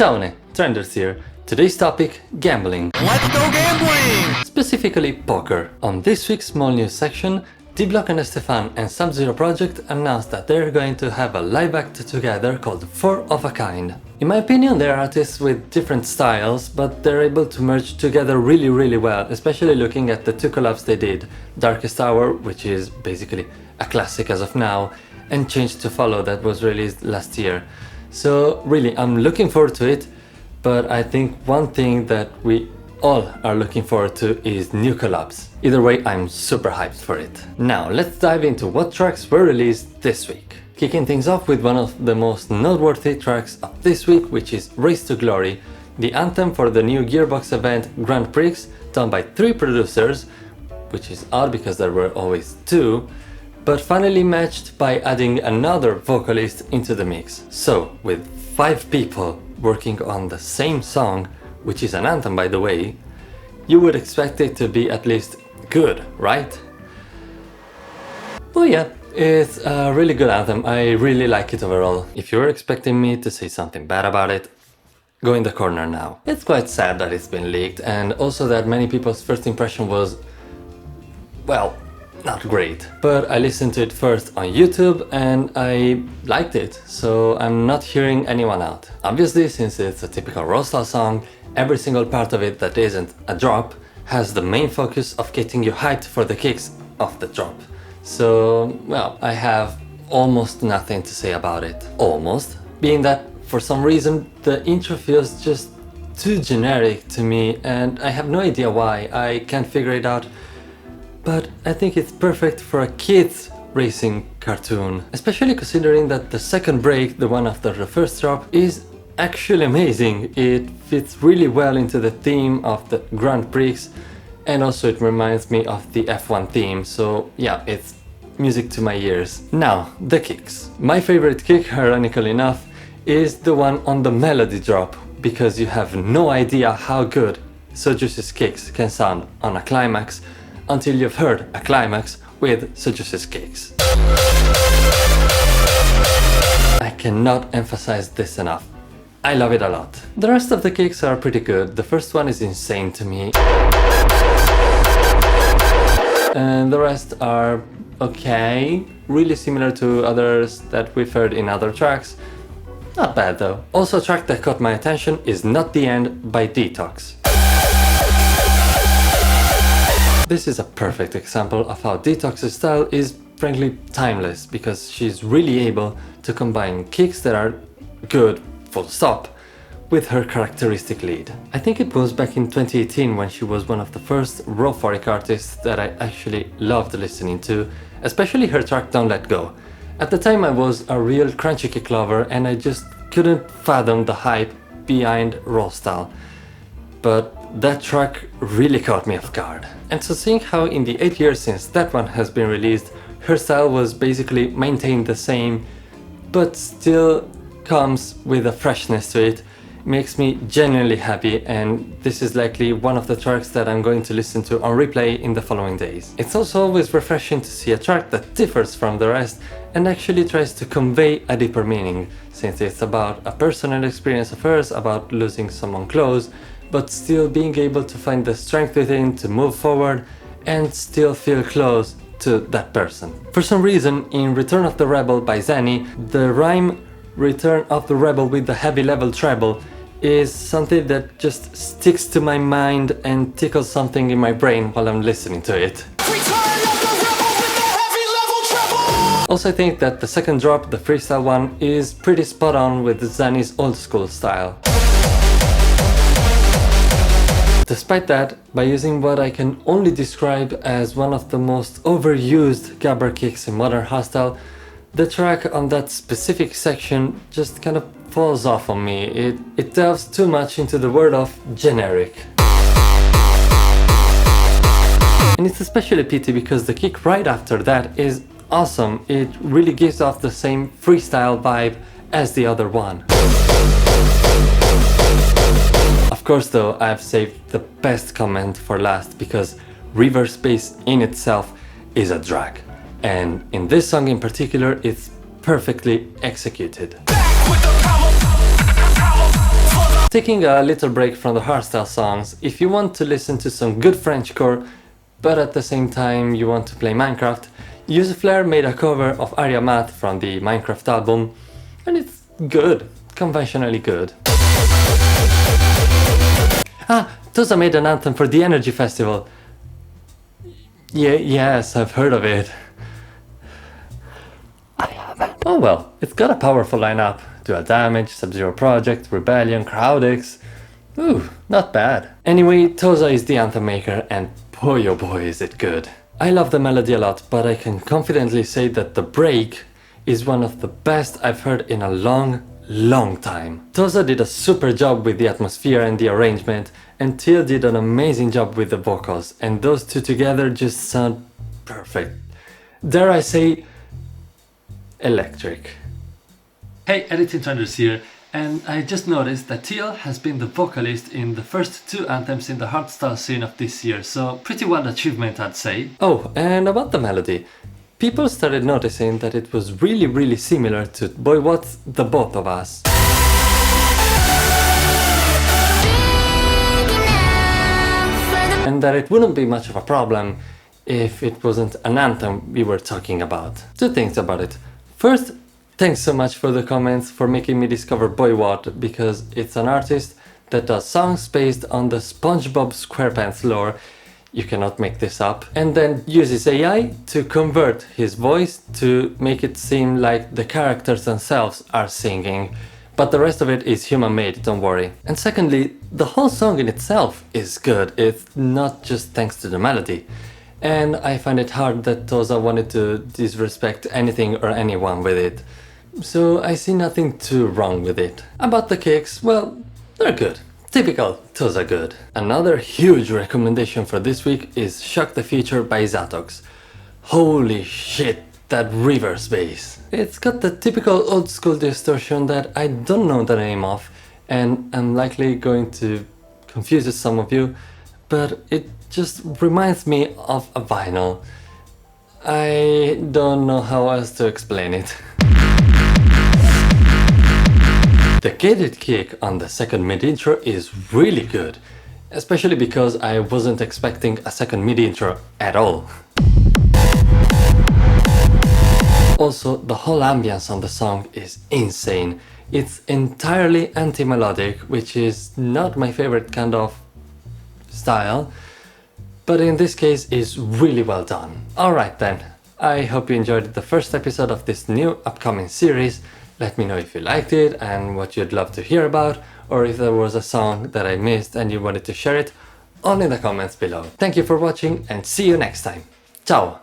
Ciao, Trenders here. Today's topic, gambling. Let's go gambling! Specifically poker. On this week's small news section, D-Block and Estefan and Sub-Zero Project announced that they're going to have a live act together called Four of a Kind. In my opinion, they're artists with different styles, but they're able to merge together really well, especially looking at the two collabs they did, Darkest Hour, which is basically a classic as of now, and Change to Follow that was released last year. So really, I'm looking forward to it, but I think one thing that we all are looking forward to is new collabs. Either way, I'm super hyped for it. Now, let's dive into what tracks were released this week. Kicking things off with one of the most noteworthy tracks of this week, which is Race to Glory, the anthem for the new Gearbox event Grand Prix, done by 3 producers, which is odd because there were always 2, but finally matched by adding another vocalist into the mix. So, with 5 people working on the same song, which is an anthem by the way, you would expect it to be at least good, right? Well, yeah, it's a really good anthem. I really like it overall. If you're expecting me to say something bad about it, go in the corner now. It's quite sad that it's been leaked, and also that many people's first impression was, well, not great. But I listened to it first on YouTube and I liked it, so I'm not hearing anyone out. Obviously, since it's a typical hardstyle song, every single part of it that isn't a drop has the main focus of getting you hyped for the kicks of the drop. So, well, I have almost nothing to say about it. Almost. Being that, for some reason, the intro feels just too generic to me and I have no idea why. I can't figure it out. But I think it's perfect for a kids racing cartoon, especially considering that the second break, the one after the first drop, is actually amazing. It fits really well into the theme of the Grand Prix, and also it reminds me of the F1 theme, so yeah, it's music to my ears. Now, the kicks. My favorite kick, ironically enough, is the one on the melody drop, because you have no idea how good Deuces kicks can sound on a climax until you've heard a climax with Deuces kicks. I cannot emphasize this enough. I love it a lot. The rest of the kicks are pretty good. The first one is insane to me. And the rest are okay, really similar to others that we've heard in other tracks. Not bad though. Also, a track that caught my attention is Not the End by Detox. This is a perfect example of how Detox's style is frankly timeless, because she's really able to combine kicks that are good, full stop, with her characteristic lead. I think it was back in 2018 when she was one of the first raw phonic artists that I actually loved listening to, especially her track Don't Let Go. At the time I was a real crunchy kick lover and I just couldn't fathom the hype behind raw style. But that track really caught me off guard. And so seeing how in the 8 years since that one has been released, her style was basically maintained the same, but still comes with a freshness to it, makes me genuinely happy, and this is likely one of the tracks that I'm going to listen to on replay in the following days. It's also always refreshing to see a track that differs from the rest and actually tries to convey a deeper meaning, since it's about a personal experience of hers, about losing someone close, but still being able to find the strength within to move forward and still feel close to that person. For some reason, in Return of the Rebel by Zanny, the rhyme Return of the Rebel with the heavy level treble is something that just sticks to my mind and tickles something in my brain while I'm listening to it. Also, I think that the second drop, the freestyle one, is pretty spot on with Zanny's old school style. Despite that, by using what I can only describe as one of the most overused gabber kicks in modern hardstyle, the track on that specific section just kind of falls off on me. It delves too much into the word of generic. And it's especially pity because the kick right after that is awesome. It really gives off the same freestyle vibe as the other one. Of course though, I've saved the best comment for last because reverse bass in itself is a drag. And in this song in particular, it's perfectly executed. Taking a little break from the hardstyle songs, if you want to listen to some good Frenchcore, but at the same time you want to play Minecraft, Use Flare made a cover of Aria Math from the Minecraft album, and it's good, conventionally good. Toza made an anthem for the Energy Festival. Yes, I've heard of it. I haven't. Oh well, it's got a powerful lineup. Dual Damage, Sub-Zero Project, Rebellion, Crowdix. Ooh, not bad. Anyway, Toza is the anthem maker, and boy oh boy is it good. I love the melody a lot, but I can confidently say that the break is one of the best I've heard in a long time. Toza did a super job with the atmosphere and the arrangement, and Teal did an amazing job with the vocals, and those two together just sound perfect. Dare I say, electric. Hey, Editing Trenders here, and I just noticed that Teal has been the vocalist in the first 2 anthems in the hardstyle scene of this year, so pretty wild achievement I'd say. Oh, and about the melody. People started noticing that it was really similar to Boy What's the Both of Us. And that it wouldn't be much of a problem if it wasn't an anthem we were talking about. 2 things about it. First, thanks so much for the comments for making me discover Boy What, because it's an artist that does songs based on the SpongeBob SquarePants lore. You cannot make this up. And then uses AI to convert his voice to make it seem like the characters themselves are singing. But the rest of it is human-made, don't worry. And secondly, the whole song in itself is good. It's not just thanks to the melody. And I find it hard that Toza wanted to disrespect anything or anyone with it. So I see nothing too wrong with it. About the kicks, well, they're good. Typical Toza good. Another huge recommendation for this week is Shock the Future by Zatox. Holy shit, that reverse bass. It's got the typical old school distortion that I don't know the name of, and I'm likely going to confuse some of you, but it just reminds me of a vinyl. I don't know how else to explain it. The gated kick on the second mid intro is really good, especially because I wasn't expecting a second mid intro at all. Also, the whole ambience on the song is insane. It's entirely anti-melodic, which is not my favorite kind of style, but in this case is really well done. Alright then, I hope you enjoyed the first episode of this new upcoming series. Let me know if you liked it and what you'd love to hear about, or if there was a song that I missed and you wanted to share it, all in the comments below. Thank you for watching and see you next time. Ciao!